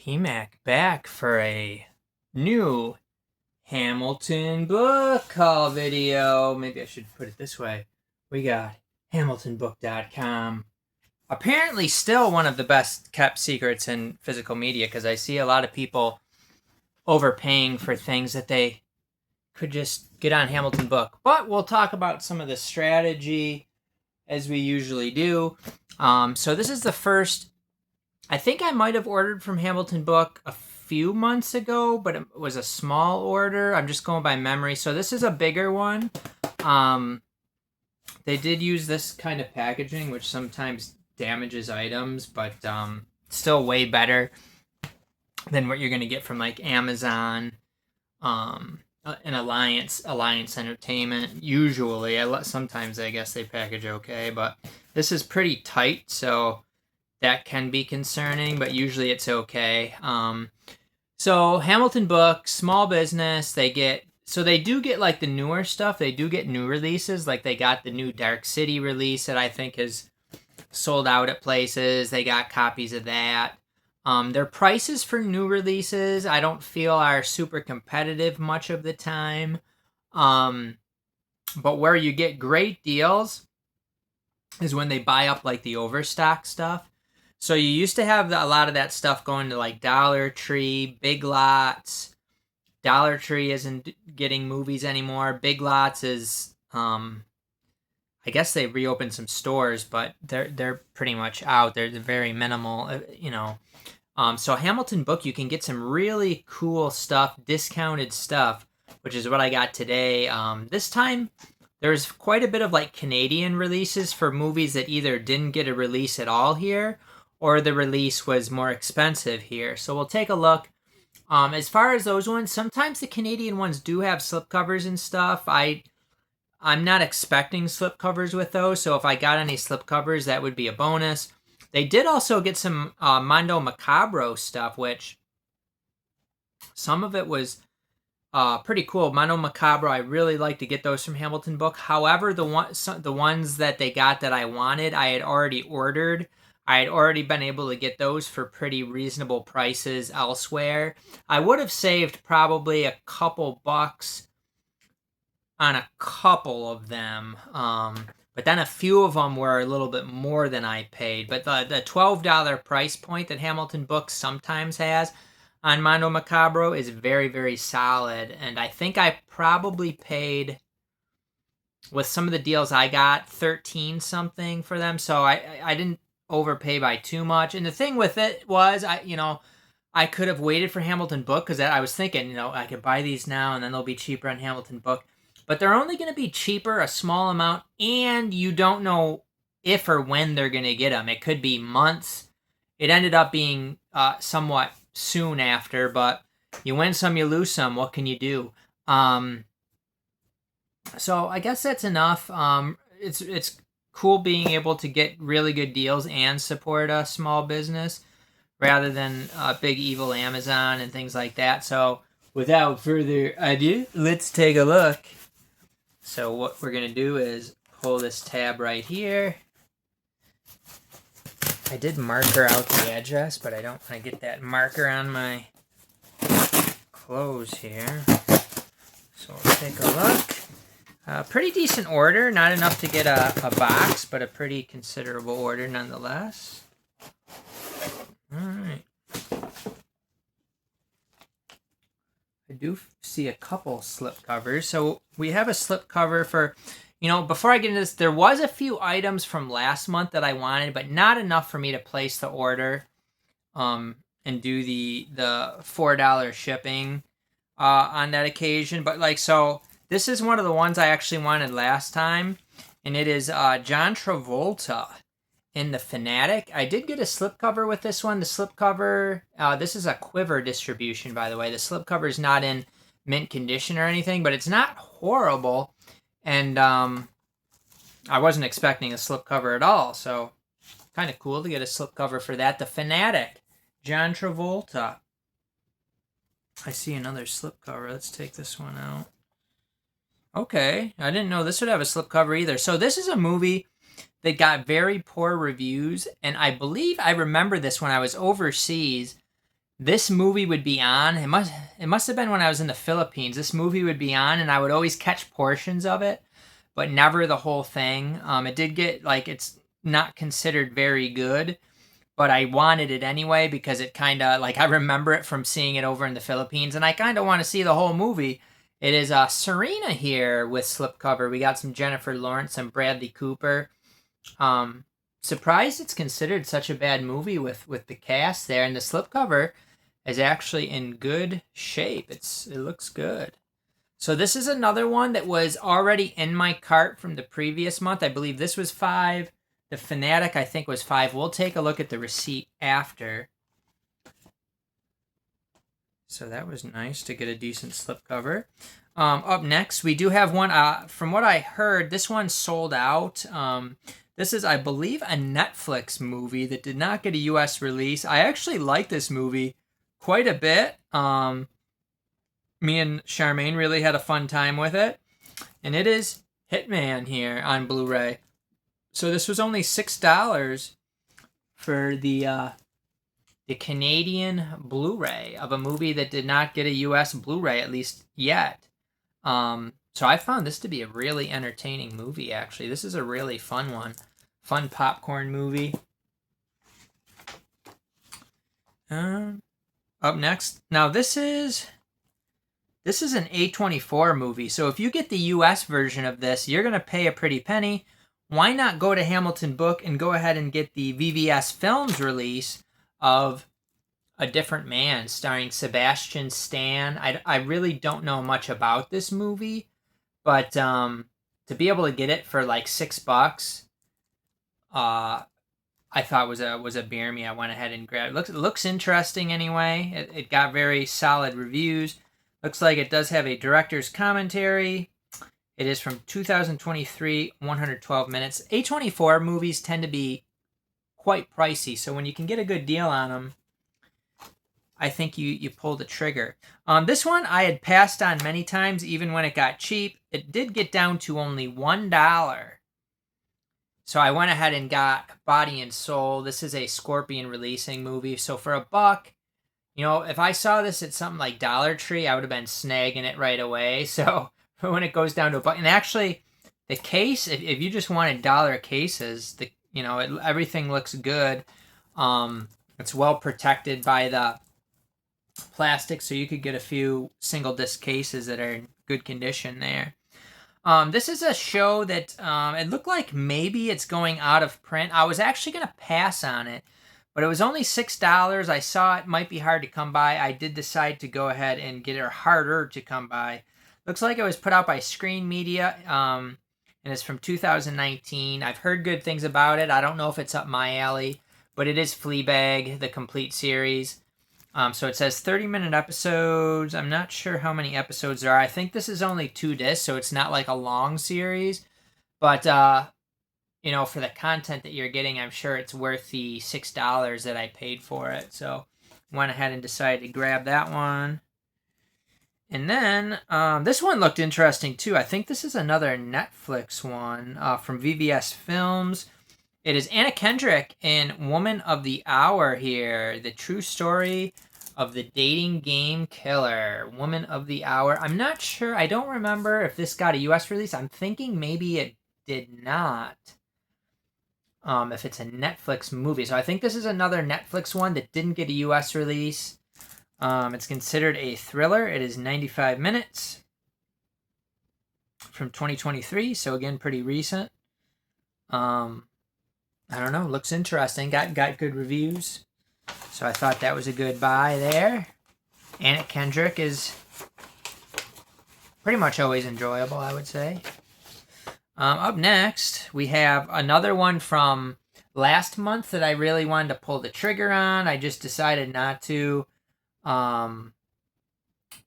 PMAC back for a new Hamilton book haul video. Maybe I should put it this way. We got HamiltonBook.com. Apparently still one of the best kept secrets in physical media, because I see a lot of people overpaying for things that they could just get on Hamilton Book. But we'll talk about some of the strategy as we usually do. So this is the first. I think I might have ordered from Hamilton Book a few months ago, but it was a small order. I'm just going by memory. So this is a bigger one. They did use this kind of packaging, which sometimes damages items, but still way better than what you're going to get from like Amazon, an Alliance Entertainment. Usually, sometimes I guess they package okay, but this is pretty tight, so that can be concerning, but usually it's okay. So Hamilton Book, small business, they do get like the newer stuff. They do get new releases. Like they got the new Dark City release that I think is sold out at places. They got copies of that. Their prices for new releases, I don't feel are super competitive much of the time. But where you get great deals is when they buy up like the overstock stuff. So you used to have a lot of that stuff going to like Dollar Tree, Big Lots. Dollar Tree isn't getting movies anymore. Big Lots is, I guess they reopened some stores, but they're pretty much out. They're very minimal, So Hamilton Book, you can get some really cool stuff, discounted stuff, which is what I got today. This time, there's quite a bit of like Canadian releases for movies that either didn't get a release at all here, or the release was more expensive here. So we'll take a look. As far as those ones, sometimes the Canadian ones do have slipcovers and stuff. I'm not expecting slipcovers with those, so if I got any slipcovers, that would be a bonus. They did also get some Mondo Macabro stuff, which some of it was pretty cool. Mondo Macabro, I really like to get those from Hamilton Book. However, the ones that they got that I wanted, I had already ordered. I had already been able to get those for pretty reasonable prices elsewhere. I would have saved probably a couple bucks on a couple of them. But then a few of them were a little bit more than I paid. But the $12 price point that Hamilton Books sometimes has on Mondo Macabro is very, very solid. And I think I probably paid, with some of the deals I got, 13 something for them. So I didn't overpay by too much. And the thing with it was, I could have waited for Hamilton Book, because I was thinking, I could buy these now and then they'll be cheaper on Hamilton Book. But they're only going to be cheaper a small amount, and you don't know if or when they're going to get them. It could be months. It ended up being somewhat soon after, but you win some, you lose some. What can you do? So I guess that's enough. It's cool being able to get really good deals and support a small business rather than big evil Amazon and things like that. So without further ado, let's take a look. So what we're going to do is pull this tab right here. I did marker out the address, but I don't want to get that marker on my clothes here. So we'll take a look. Pretty decent order. Not enough to get a box, but a pretty considerable order nonetheless. All right. I do see a couple slip covers. So we have a slip cover for, before I get into this, there was a few items from last month that I wanted, but not enough for me to place the order and do the $4 shipping on that occasion. But so this is one of the ones I actually wanted last time, and it is John Travolta in The Fanatic. I did get a slipcover with this one. The slipcover, this is a Quiver distribution, by the way. The slipcover is not in mint condition or anything, but it's not horrible. And I wasn't expecting a slipcover at all, so kind of cool to get a slipcover for that. The Fanatic, John Travolta. I see another slipcover. Let's take this one out. Okay, I didn't know this would have a slipcover either. So this is a movie that got very poor reviews, and I believe I remember this when I was overseas. this movie would be on. It must have been when I was in the Philippines. This movie would be on, and I would always catch portions of it, but never the whole thing. It did get, like, it's not considered very good, but I wanted it anyway because it kind of, like, I remember it from seeing it over in the Philippines, and I kind of want to see the whole movie. It is Serena here with slipcover. We got some Jennifer Lawrence and Bradley Cooper. Surprised it's considered such a bad movie with the cast there, and the slipcover is actually in good shape. It looks good. So this is another one that was already in my cart from the previous month. I believe this was $5. The Fanatic, I think, was $5. We'll take a look at the receipt after. So that was nice to get a decent slipcover. Up next, we do have one. From what I heard, this one sold out. This is, I believe, a Netflix movie that did not get a U.S. release. I actually like this movie quite a bit. Me and Charmaine really had a fun time with it. And it is Hitman here on Blu-ray. So this was only $6 for the Canadian Blu-ray of a movie that did not get a U.S. Blu-ray, at least yet. So I found this to be a really entertaining movie, actually. This is a really fun one. Fun popcorn movie. Up next. Now this is an A24 movie. So if you get the U.S. version of this, you're going to pay a pretty penny. Why not go to Hamilton Book and go ahead and get the VVS Films release of A Different Man starring Sebastian Stan? I really don't know much about this movie, but to be able to get it for like $6, I thought was a beer me. I went ahead and grabbed it. It looks interesting anyway. It got very solid reviews. Looks like it does have a director's commentary. It is from 2023, 112 minutes. A24 movies tend to be quite pricey, so when you can get a good deal on them, I think you pull the trigger. This one I had passed on many times, even when it got cheap. It did get down to only $1. So I went ahead and got Body and Soul. This is a Scorpion releasing movie, so for $1, if I saw this at something like Dollar Tree, I would have been snagging it right away. So when it goes down to $1, and actually the case, if you just wanted dollar cases, everything looks good. It's well protected by the plastic, so you could get a few single disc cases that are in good condition there. This is a show that it looked like maybe it's going out of print. I was actually going to pass on it, but it was only $6. I saw it might be hard to come by. I did decide to go ahead and get it harder to come by. Looks like it was put out by Screen Media, and it's from 2019. I've heard good things about it. I don't know if it's up my alley, but it is Fleabag, the complete series. So it says 30-minute episodes. I'm not sure how many episodes there are. I think this is only 2 discs, so it's not like a long series. But, for the content that you're getting, I'm sure it's worth the $6 that I paid for it. So went ahead and decided to grab that one. And then this one looked interesting too. I think this is another Netflix one from VVS Films. It is Anna Kendrick in Woman of the Hour here. The true story of the dating game killer. Woman of the Hour. I'm not sure. I don't remember if this got a U.S. release. I'm thinking maybe it did not. If it's a Netflix movie. So I think this is another Netflix one that didn't get a U.S. release. It's considered a thriller. It is 95 minutes from 2023. So again, pretty recent. I don't know. Looks interesting. Got good reviews. So I thought that was a good buy there. Anna Kendrick is pretty much always enjoyable, I would say. Up next, we have another one from last month that I really wanted to pull the trigger on. I just decided not to.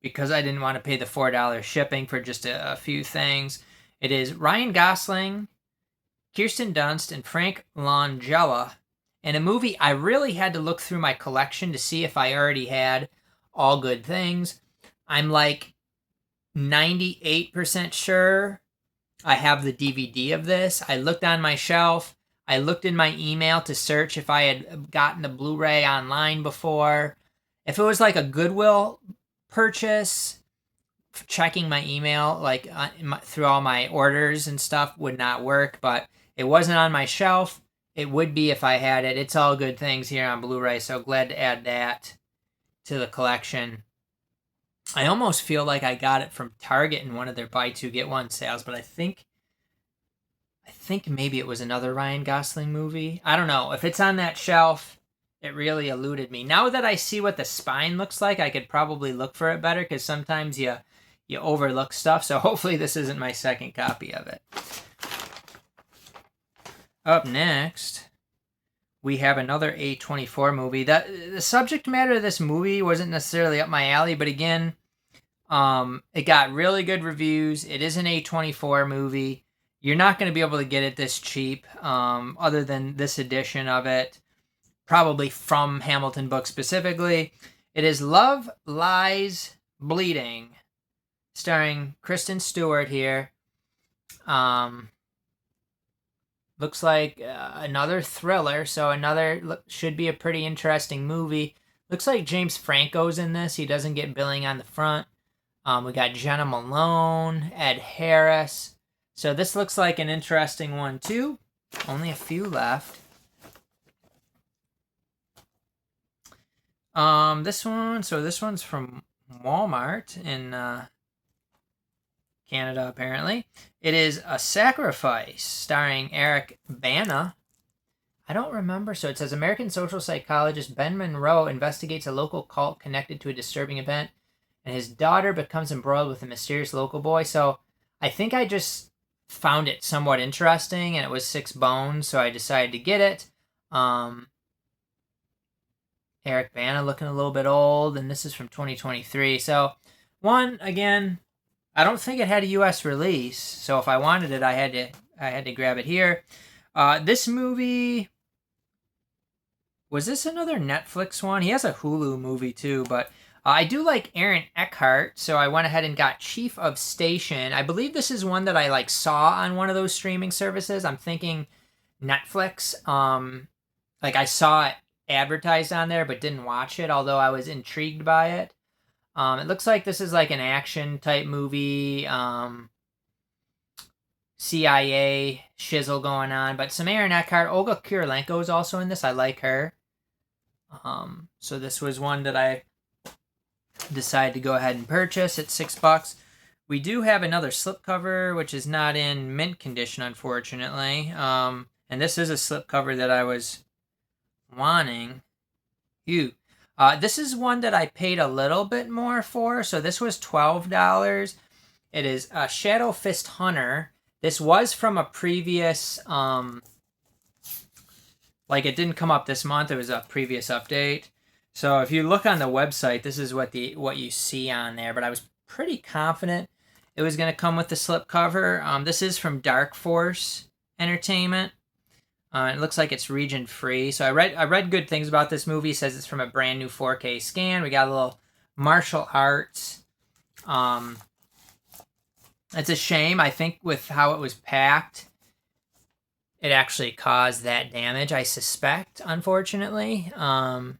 Because I didn't want to pay the $4 shipping for just a few things. It is Ryan Gosling, Kirsten Dunst, and Frank Langella in a movie I really had to look through my collection to see if I already had All Good Things. I'm like 98% sure I have the DVD of this. I looked on my shelf. I looked in my email to search if I had gotten the Blu-ray online before. If it was like a Goodwill purchase, checking my email like through all my orders and stuff would not work, but it wasn't on my shelf. It would be if I had it. It's all good things here on Blu-ray, so glad to add that to the collection. I almost feel like I got it from Target in one of their buy two get one sales, but I think maybe it was another Ryan Gosling movie. I don't know. If it's on that shelf, it really eluded me. Now that I see what the spine looks like, I could probably look for it better, because sometimes you overlook stuff. So hopefully this isn't my second copy of it. Up next, we have another A24 movie. The subject matter of this movie wasn't necessarily up my alley, but again, it got really good reviews. It is an A24 movie. You're not going to be able to get it this cheap, other than this edition of it, probably from Hamilton Books specifically. It is Love, Lies, Bleeding, starring Kristen Stewart here. Looks like another thriller, so should be a pretty interesting movie. Looks like James Franco's in this. He doesn't get billing on the front. We got Jenna Malone, Ed Harris. So this looks like an interesting one too. Only a few left. This one's from Walmart in Canada, apparently. It is A Sacrifice, starring Eric Bana. I don't remember. So it says American social psychologist Ben Monroe investigates a local cult connected to a disturbing event, and his daughter becomes embroiled with a mysterious local boy. So I think I just found it somewhat interesting, and it was $6, so I decided to get it. Eric Bana looking a little bit old, and this is from 2023. So, again, I don't think it had a U.S. release, so if I wanted it, I had to grab it here. This movie, was this another Netflix one? He has a Hulu movie too, but I do like Aaron Eckhart, so I went ahead and got Chief of Station. I believe this is one that I saw on one of those streaming services. I'm thinking Netflix. I saw it advertised on there, but didn't watch it, although I was intrigued by it. It looks like this is like an action type movie, CIA shizzle going on, but some Aaron Eckhart. Olga Kurylenko is also in this. I like her. So this was one that I decided to go ahead and purchase at $6. We do have another slipcover, which is not in mint condition, unfortunately. And this is a slipcover that I was wanting. This is one that I paid a little bit more for. So this was $12. It is Shadow Fist Hunter. This was from a previous, it didn't come up this month. It was a previous update. So if you look on the website, this is what you see on there. But I was pretty confident it was going to come with the slipcover. This is from Dark Force Entertainment. It looks like it's region free. So I read good things about this movie. It says it's from a brand new 4K scan. We got a little martial arts. It's a shame. I think with how it was packed, it actually caused that damage, I suspect, unfortunately. So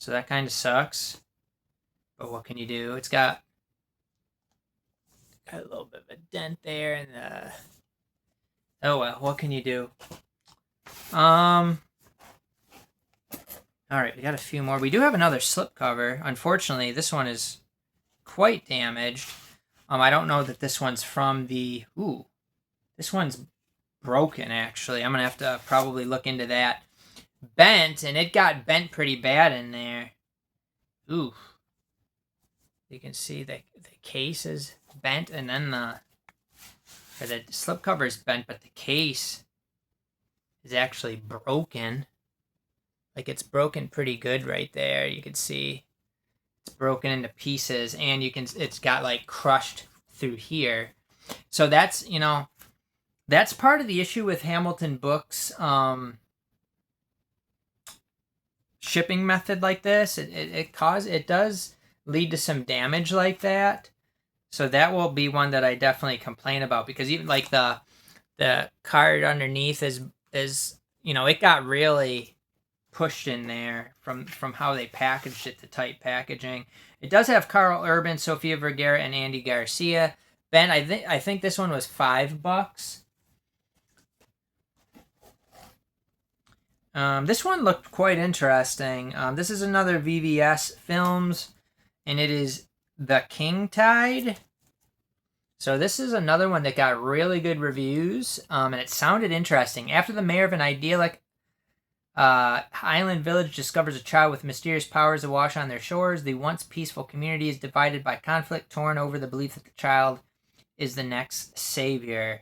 that kind of sucks. But what can you do? It's got a little bit of a dent there, and oh well, what can you do? All right, we got a few more. We do have another slipcover. Unfortunately, this one is quite damaged. I don't know that this one's from the... Ooh, this one's broken, actually. I'm going to have to probably look into that. Bent, and it got bent pretty bad in there. Ooh. You can see the case is bent, and then the slipcover is bent, but the case is actually broken. It's broken pretty good right there. You can see it's broken into pieces, and it's got crushed through here. So that's that's part of the issue with Hamilton Books shipping method like this. It does lead to some damage like that. So that will be one that I definitely complain about, because even the card underneath is it got really pushed in there from how they packaged it, the tight packaging. It does have Carl Urban, Sofia Vergara, and Andy Garcia. Ben, I think this one was $5. This one looked quite interesting. This is another VVS Films, and it is The King Tide. So this is another one that got really good reviews, and it sounded interesting. After the mayor of an idyllic island village discovers a child with mysterious powers awash on their shores, the once peaceful community is divided by conflict, torn over the belief that the child is the next savior.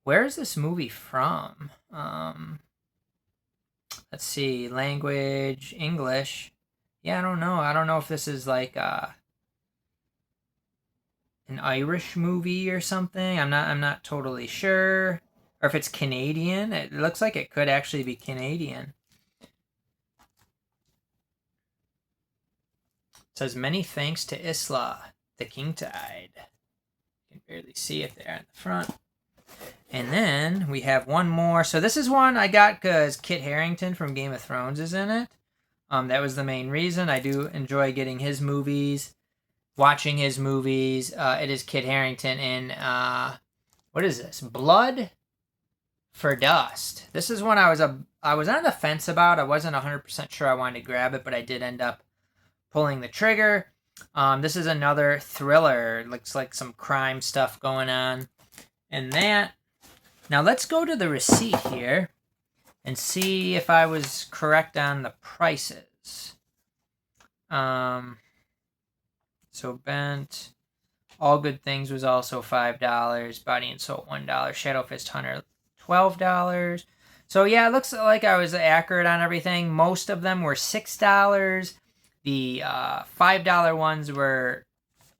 Where is this movie from? Let's see. Language, English. Yeah, I don't know. I don't know if this is like an Irish movie or something. I'm not totally sure. Or if it's Canadian. It looks like it could actually be Canadian. It says, many thanks to Isla, the King Tide. You can barely see it there in the front. And then we have one more. So this is one I got because Kit Harington from Game of Thrones is in it. That was the main reason. I do enjoy getting his movies, watching his movies. It is Kit Harington in, what is this? Blood for Dust. This is one I was on the fence about. I wasn't 100% sure I wanted to grab it, but I did end up pulling the trigger. This is another thriller. Looks like some crime stuff going on. And that. Now let's go to the receipt here and see if I was correct on the prices. So Bent, All Good Things was also $5. Body and Soul $1. Shadow Fist Hunter $12. So yeah, it looks like I was accurate on everything. Most of them were $6. The $5 ones were,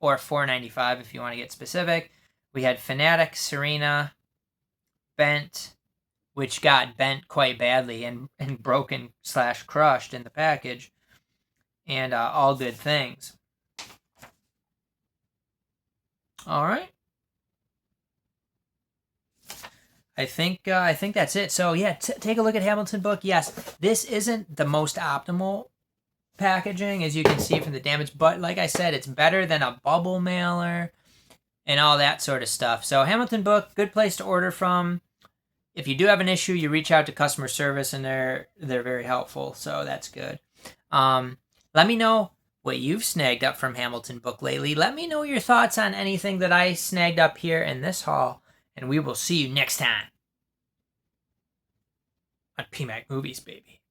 or $4.95 if you want to get specific. We had Fanatic, Serena, Bent, which got bent quite badly and broken / crushed in the package, and All Good Things. All right. I think that's it. So yeah, take a look at Hamilton book. Yes, this isn't the most optimal packaging, as you can see from the damage, but like I said, it's better than a bubble mailer and all that sort of stuff. So Hamilton book, good place to order from. If you do have an issue, you reach out to customer service, and they're very helpful. So that's good. Let me know what you've snagged up from Hamilton book lately. Let me know your thoughts on anything that I snagged up here in this haul, and we will see you next time on PMAC Movies, baby.